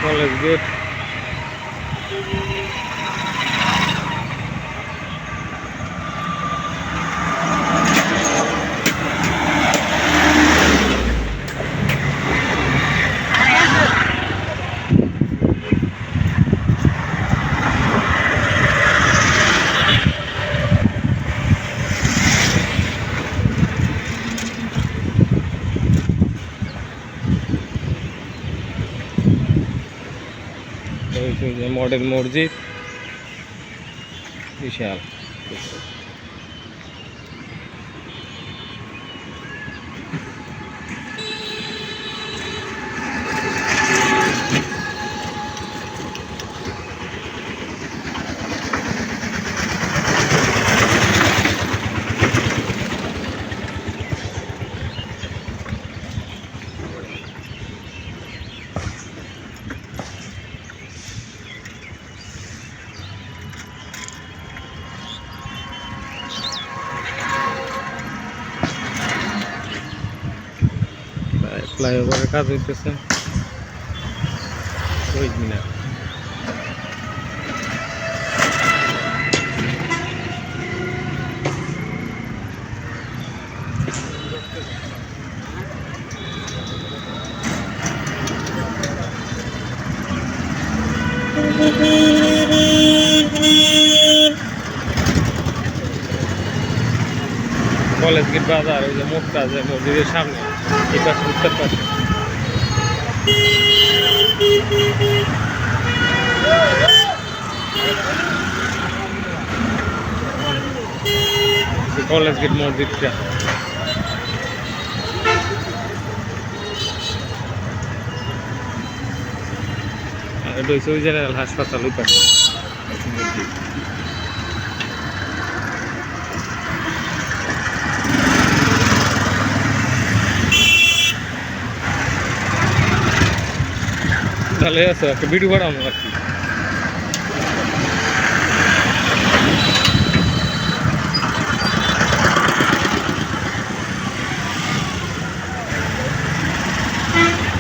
College gate model মসজিদ বিশাল ফ্লাইওভারের কাজ হইতেছে শহীদ মিনার কলেজ গেট বাজার ওই যে মুখটা আছে মসজিদের সামনে এই পাশে উত্তর পাশে কলেজ গেট মসজিদটা এটা হচ্ছে ওই জেনারেল হাসপাতাল ওই পাশে তাহলে আছে একটা ভিডিও বানাবো আর কি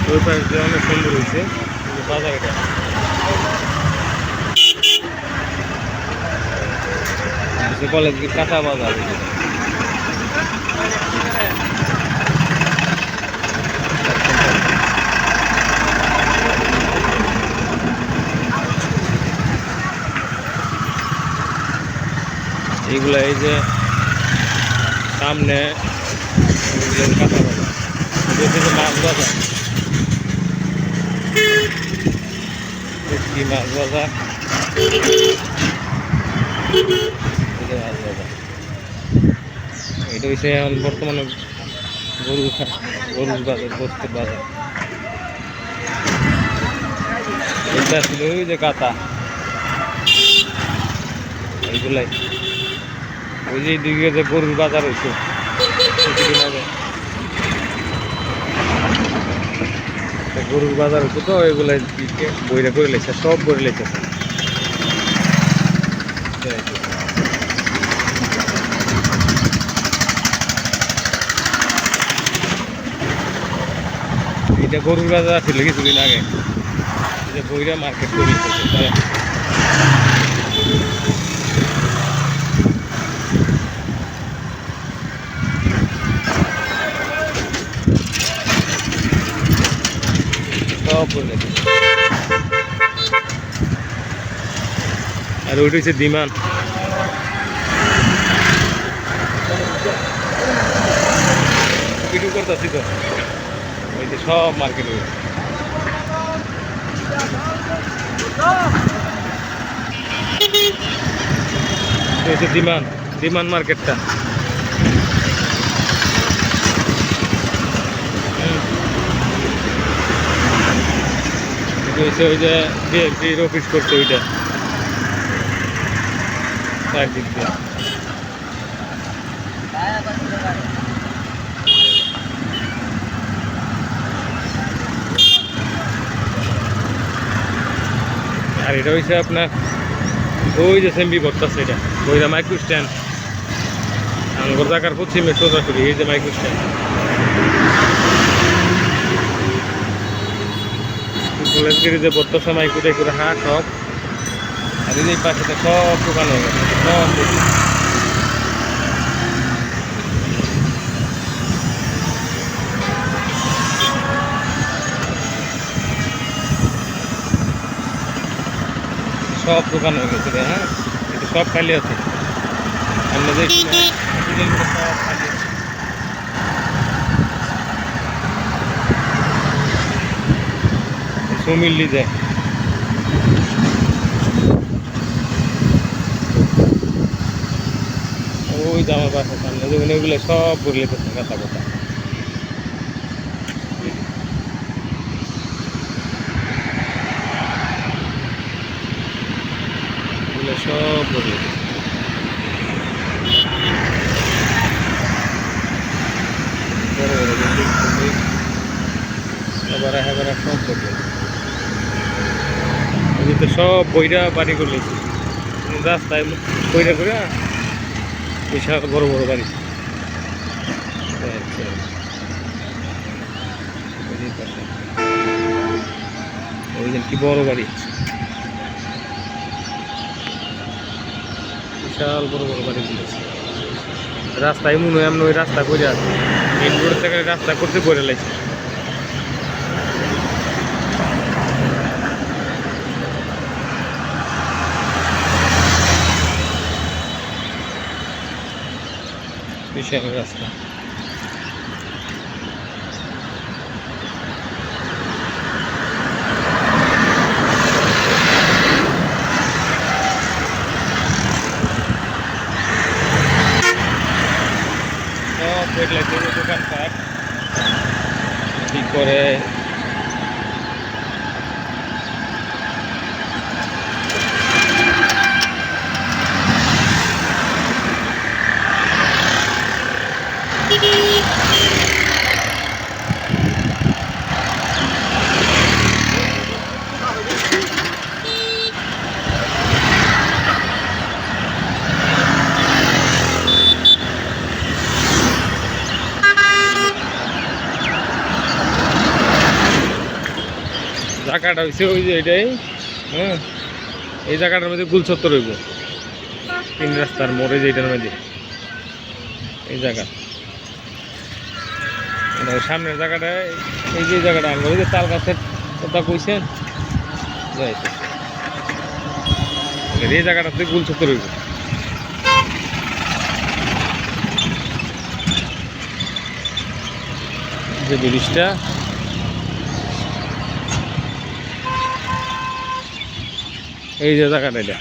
ওই পাশে অনেক সুন্দর হয়েছে বাজার এটা কলেজ গেট কাঁচা বাজার এইগুলো এই যে সামনে কাঁচা বাজার মাছ বাজার মাছ বাজার এটা হচ্ছে এখন বর্তমানে গরুর বাজার বস্তুর বাজার এটা ছিল ওই যে কাতা এইগুলাই ওই যে দিকে যে গরুর বাজার হয়েছে গরুর বাজার হচ্ছে তো এগুলো বইরা করে লেছে সব বই লেছে এটা গরুর বাজার ছিল কিছুদিন আগে এটা বইরা মার্কেট করে লেছে আর ওইটা হচ্ছে দিমান ভিডিও করতেছি তো ওই যে সব মার্কেট হচ্ছে দিমান মার্কেটটা হচ্ছে ওই যে বিএনপির অফিস করছে ওইটা চারদিক দিয়ে আর এটা হচ্ছে আপনার ওই যে সেমবি করতেছে এটা ওই যে মাইক্রো স্ট্যান্ড আমার জায়গার পশ্চিমে সোজাসুরি এই যে মাইক্রো স্ট্যান্ড কলেজ গেড়ে বর্তসা মাইকুটে করে হাট সব আর এই পাশে সব দোকান হয়ে গেছে সব দোকান হয়ে গেছে হ্যাঁ এটা সব খালি আছে আমরা দেখি সব খালি আছে মিললি যায় ওই যে আমার বাসার সামনে যেগুলো ওইগুলো সব বদলে গেছে কথা কথা এগুলো সব বদলে গেছে বড় বড় বিল্ডিং আবার সব বদলে তো সব বইরা বাড়ি করে লেছি রাস্তায় বইরা করে বিশাল বড় বড় বাড়ি ওই কি বড় বাড়ি বিশাল বড় বড় বাড়ি তুলেছে রাস্তায় মনে হয় এমন ওই রাস্তা করে আছে মেন রোড থেকে রাস্তা করতে করে লাগছে বিশাল রাস্তা দোকানপাট ঠিক করে জায়গাটা হচ্ছে ওই যে এটাই হ্যাঁ এই জায়গাটার মধ্যে গুলছত্তর হইব তিন রাস্তার মোড়ে যেটার মধ্যে এই জায়গা সামনের জায়গাটা এই যে জায়গাটা আনবো ওই যে তাল গাছের কথা কইছেন এই জায়গাটাতে গুলছত্তর হইব যে ব্রিজটা এই যে জায়গাটা এটা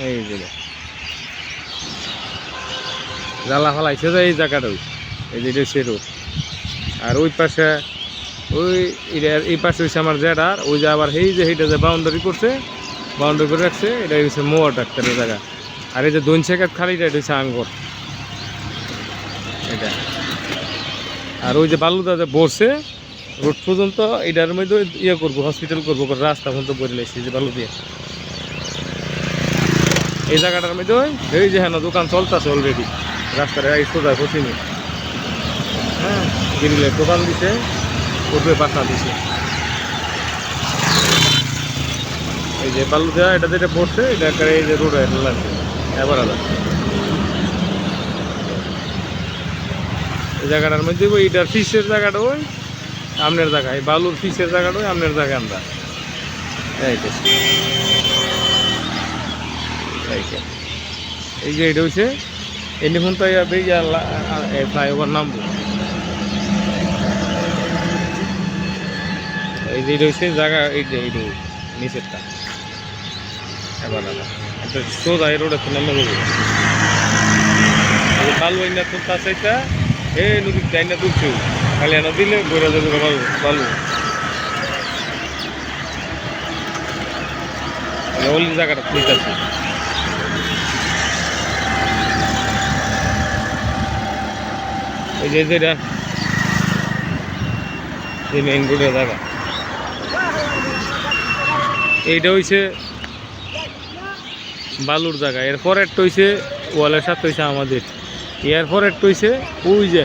এই যে জ্বালা ফালাইছে যে এই জায়গাটা এই যে সে রোড আর ওই পাশে ওই এই পাশে হচ্ছে আমার জেডার ওই যে আবার এই যে এইটা যে বাউন্ডারি করছে বাউন্ডারি করে রাখছে এটা হচ্ছে মোয়া ডাক্তারের জায়গা আর এই যে দৈন শেখাত খালিটা এটা হচ্ছে আঙ্গর এটা আর ওই যে বালুদা যে বসে রোড পর্যন্ত এটার মধ্যে ইয়ে করবো হসপিটাল করবো রাস্তা পর্যন্ত বলে লাগছে যে বালু দিয়ে এই জায়গাটার মধ্যে এই যে হ্যাঁ দোকান চলতেছে অলরেডি রাস্তার এই সোজা পশ্চিমে হ্যাঁ গ্রিলের দোকান দিছে উঠবে বাসা দিছে এই যে বালু দেওয়া এটা যেটা পড়ছে এটা এই যে রোড লাগছে এবার আলাদা এই জায়গাটার মধ্যে ওই এটার ফিসের জায়গাটা ওই আমনের জায়গায় বালুর ফিসের জায়গাটা ওই আমনের জায়গায় আমরা এই যে এটা হচ্ছে এমনি ফোন তো ফ্লাইওভার নামবো এই যে এটা হচ্ছে জায়গা এই যে এইটু নিচেরটা এবার একটা সোজা এই রোড আছে নামে যাবো বালু আইনা তুলতে আছে এটা এই নদীর চাইনা তুলছে খালি আনা দিলে বইরা যাবে বালু বালু ওই জায়গাটা ঠিক আছে ওই যে যেটা এই মেইন রোডের জায়গা এইটা হইছে বালুর জায়গা এরপর একটা হইছে ওয়ালের সাথে হইছে আমাদের এরপর একটা হইছে ওই যে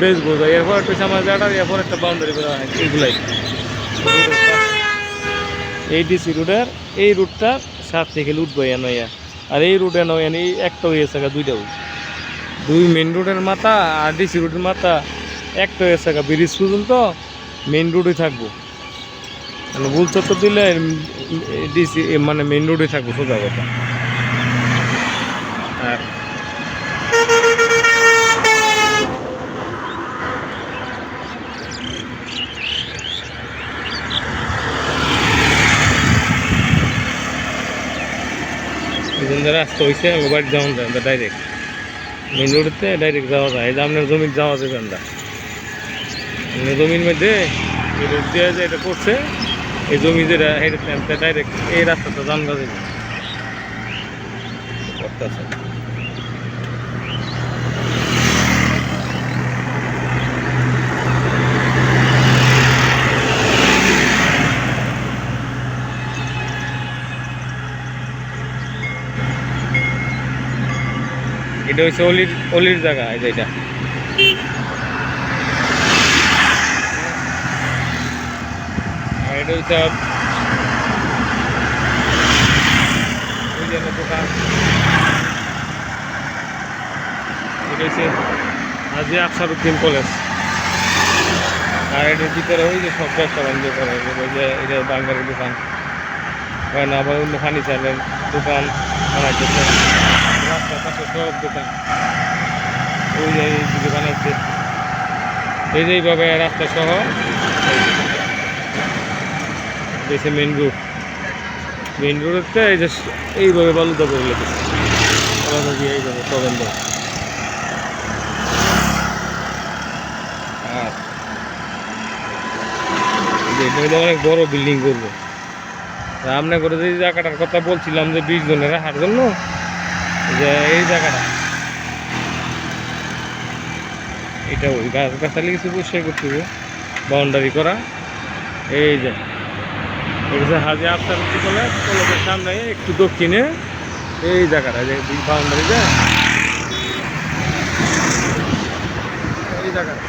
বেশ বোঝা এরপর একটা আমার জায়গাটা এরপর একটা বাউন্ডারি করা হয় এগুলাই এই ডিসি রোডের এই রুটটা সাত থেকে উঠবো নয়া আর এই রুটে নয় এই একটা হয়েছে দুইটা দুই মেন রোডের মাথা আর ডিসি রোডের মাথা একটা হয়েছে ব্রিজ পর্যন্ত মেন রোডে থাকবো মানে ভুল চত্বর দিলে ডিসি মানে মেন রোডে থাকবো সোজা কথা আর রাস্তা হয়েছে আমার বাড়ি যাওয়া যায় আমরা ডাইরেক্ট মেন রোডেতে ডাইরেক্ট যাওয়া যায় এই যে আপনার জমির যাওয়া যাবে আমরা জমির মধ্যে এই রোড দিয়ে যে এটা করছে এই জমি যেটা হেঁটে ডাইরেক্ট এই রাস্তাটা জানবা যাবে এটা হচ্ছে অলির জায়গা এই যে এটা আর এটা হচ্ছে দোকান এটা হচ্ছে হাজী আফসারউদ্দিন কলেজ আর এটার ভিতরে ওই যে সব ব্যবসা বাণিজ্য করে ওই যে এটা বাঙালির দোকান হয় না আবার অন্য ফার্নিচারের দোকান বানাইতেছে রাস্তার পাশে সব দোকান ওই যে দোকান আছে এই যে এইভাবে রাস্তা সহ বেশি মেন রোডেতে এই যে এইভাবে বালুদা করে লেগেছে এইভাবে প্রবন্ধ আর এটা অনেক বড় বিল্ডিং করবো রামনা করে যে জায়গাটার কথা বলছিলাম যে 20 জনের রাখার জন্য যে এই জায়গাটা এটা ওই গাছগাছালি কিছু পরিষ্কার করতে হবে বাউন্ডারি করা এই যে এটা হাজী আফসারউদ্দিন কলেজের সামনে একটু দক্ষিণে এই জায়গাটা যে বাউন্ডারি যায় এই জায়গাটা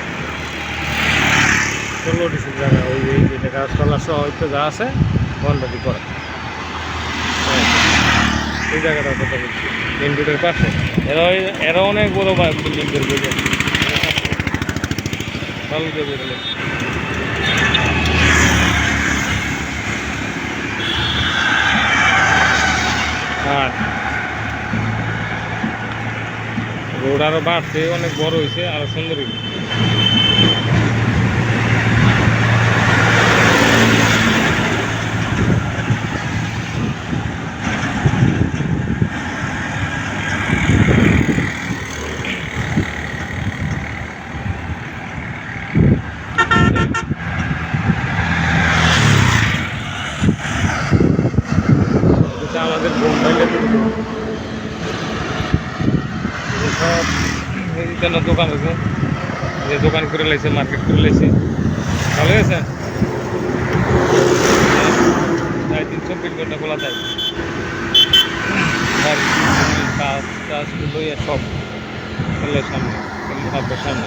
16 ডিসের জায়গা ওই যে গাছপালা সহ হয়তো যা আছে বাউন্ডারি করা এই জায়গাটার কথা বলছি মেন রোডের পাশে এরা অনেক বড় বিল্ডিং করবে ভালো দেবে আর রোড আরো বাড়ছে অনেক বড় হয়েছে আরো সুন্দর হয়েছে আমাদের সব এইখানে দোকান আছে যে দোকান করে লাইছে মার্কেট করে লাইছে ভালো আছে 324 ঘন্টা খোলা থাকে কাজ লইয়া সব সামনে আপনার সামনে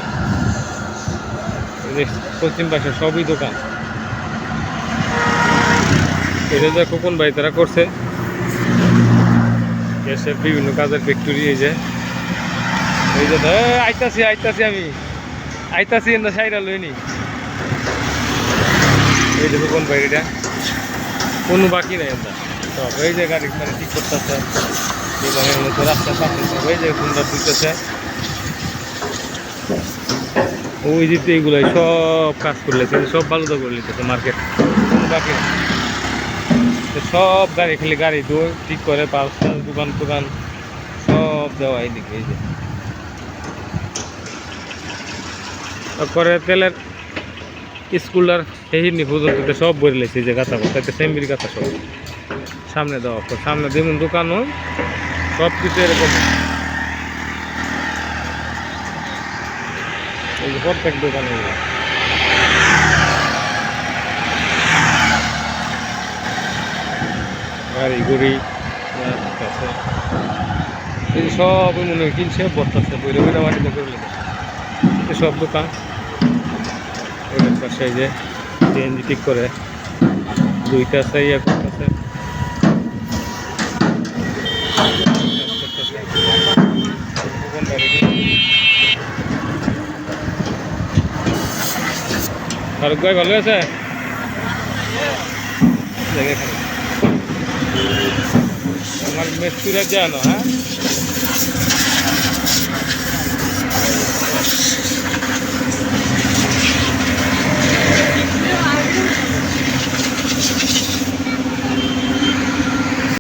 পশ্চিম পাশে সবই দোকান এটা যে কোন ভাই তারা করছে গ্যাসের বিভিন্ন কাজের ফ্যাক্টরি এই যে আইতাছি আমি আইতাছি এন্দা সাইডা লইনি এই যে কোন ভাই এটা কোনো বাকি নাই এন্দা সব এই যে গাড়ি মানে ঠিক করতেছে বিমানের মতো রাস্তা পাশে সব এই যে সুন্দর দিতেছে ওই যে এইগুলাই সব কাজ করলে সব বালুদা করে নিতেছে মার্কেট কোনো বাকি নাই সব গাড়ি খালি গাড়ি ঠিক করে পাঁচটা দোকান সব দেওয়া এইদিকে এই যে তারপরে তেলের স্কুলার এই পর্যন্ত সব বলে লেছে যে গাছা করতে সেমবির গাছা সব সামনে দেওয়া সামনে যেমন দোকান হয় সব কিছু এরকম এই যে প্রত্যেক দোকানে গাড়ি গুড়ি আছে সব মনে হয় কিনছে বর্তাছে বইরে বইরা মাটিতে করে লেগেছে পাশে সব দোকান, ওদের পাশে এই যে সিএনজি ঠিক করে দুইটা আছে ইয়ে করতেছে। ফারুক ভাই ভালো আছে? আমার মেস্তুরা জানো, হ্যাঁ